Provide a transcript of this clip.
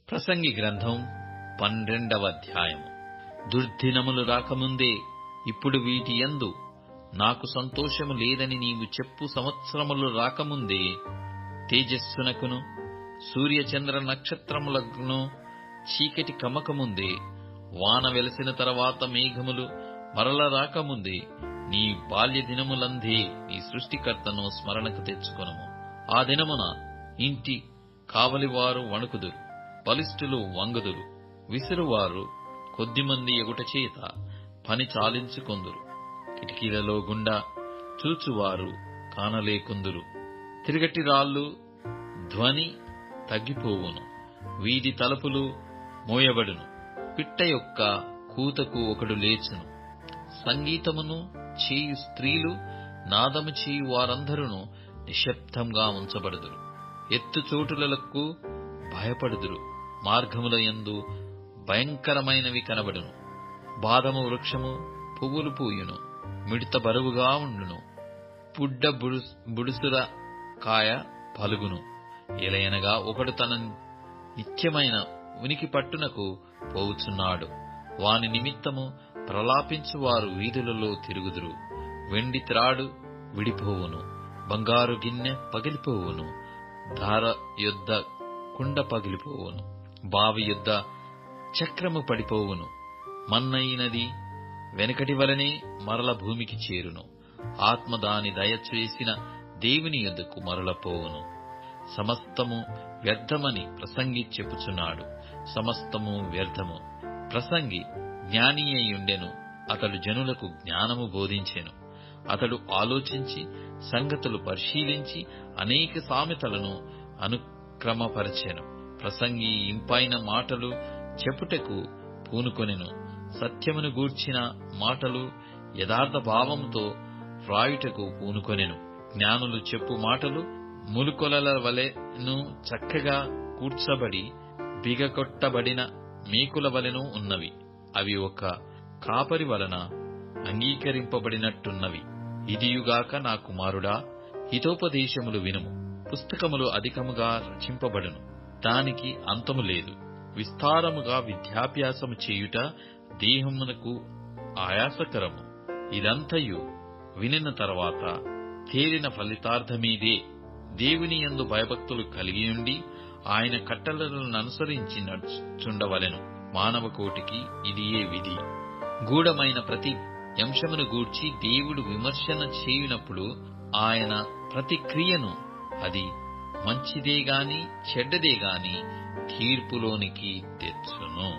ప్రసంగి గ్రంథం 12వ అధ్యాయము. దుర్దినములు రాకముందే ఇప్పుడు వీటి యందు నాకు సంతోషము లేదని నీవు చెప్పు సంవత్సరములు రాకముందే, తేజస్సునకును సూర్యచంద్ర నక్షత్రములకును చీకటి కమ్మకముందే, వాన వెలసిన తర్వాత మేఘములు మరల రాకముందే, నీ బాల్య దినములందే నీ సృష్టికర్తను స్మరణకు తెచ్చుకొనుము. ఆ దినమున ఇంటి కావలివారు వణుకుదురు, బలిష్ఠులు వంగుదురు, విసురువారు కొద్దిమంది ఎగుట చేత పని చాలించుకొందురు. కిటికీలలో గుండా చూచువారు కానలేకుందురు. తిరగటి రాళ్ళు ధ్వని తగ్గిపోవును, వీధి తలుపులు మోయబడును, పిట్ట యొక్క కూతకు ఒకడు లేచును. సంగీతమును చేయు స్త్రీలు, నాదము చేయు వారందరూ నిశ్శబ్దంగా ఉంచబడుదురు. ఎత్తు చోటులకు భయపడుదురు, మార్గముల యందు భయంకరమైనవి కనబడును. బాదము వృక్షము పువ్వులు పూయును, మిడత బరువుగా ఉండును, పుడ్డ బుడుసుల కాయ పలుగును. ఎలయనగా ఒకడు తన నిత్యమైన ఉనికి పట్టునకు పోవుచున్నాడు. వాని నిమిత్తము ప్రలాపించువారు వీధులలో తిరుగుదురు. వెండి త్రాడు విడిపోవును, బంగారు గిన్నె పగిలిపోవును, ధార యొద్ద కుండ పగిలిపోవును, బావి యొద్ద చక్రము పడిపోవును. మన్నయినది వెనకటి వలనే మరల భూమికి చేరును. ఆత్మ దాని దయచేసిన దేవుని యొద్దకు మరలపోవును. సమస్తము వ్యర్థమని ప్రసంగి చెప్పుచున్నాడు. సమస్తము వ్యర్థము. ప్రసంగి జ్ఞాని అయ్యుండెను. అతడు జనులకు జ్ఞానము బోధించెను. అతడు ఆలోచించి సంగతులు పరిశీలించి అనేక సామెతలను అనుక్రమపరచెను. ప్రసంగి ఇంపైన మాటలు చెప్పుటకు పూనుకొనెను. సత్యమును గూర్చిన మాటలు యథార్థ భావముతో వ్రాయుటకు పూనుకొనెను. జ్ఞానులు చెప్పు మాటలు ములుకొలల వలెను చక్కగా కూర్చబడి బిగకొట్టబడిన మేకుల వలెను ఉన్నవి. అవి ఒక కాపరి వలన అంగీకరింపబడినట్టున్నవి. ఇదియుగాక నా కుమారుడా, హితోపదేశములు వినుము. పుస్తకములు అధికముగా రచింపబడును, దానికి అంతము లేదు. విస్తారముగా విద్యాభ్యాసము చేయుట దేహమునకు ఆయాసకరము. ఇదంతయు వినిన తర్వాత తేలిన ఫలితార్థమీదే. దేవుని యందు భయభక్తులు కలిగియుండి ఆయన కట్టడలను అనుసరించి నడుచుండవలెను. మానవ కోటికి ఇదియే విధి. గూఢమైన ప్రతి అంశమును గూర్చి దేవుడు విమర్శన చేయునప్పుడు ఆయన ప్రతి క్రియను, అది మంచిదే గాని చెడ్డదే గాని, తీర్పులోనికి తెచ్చును.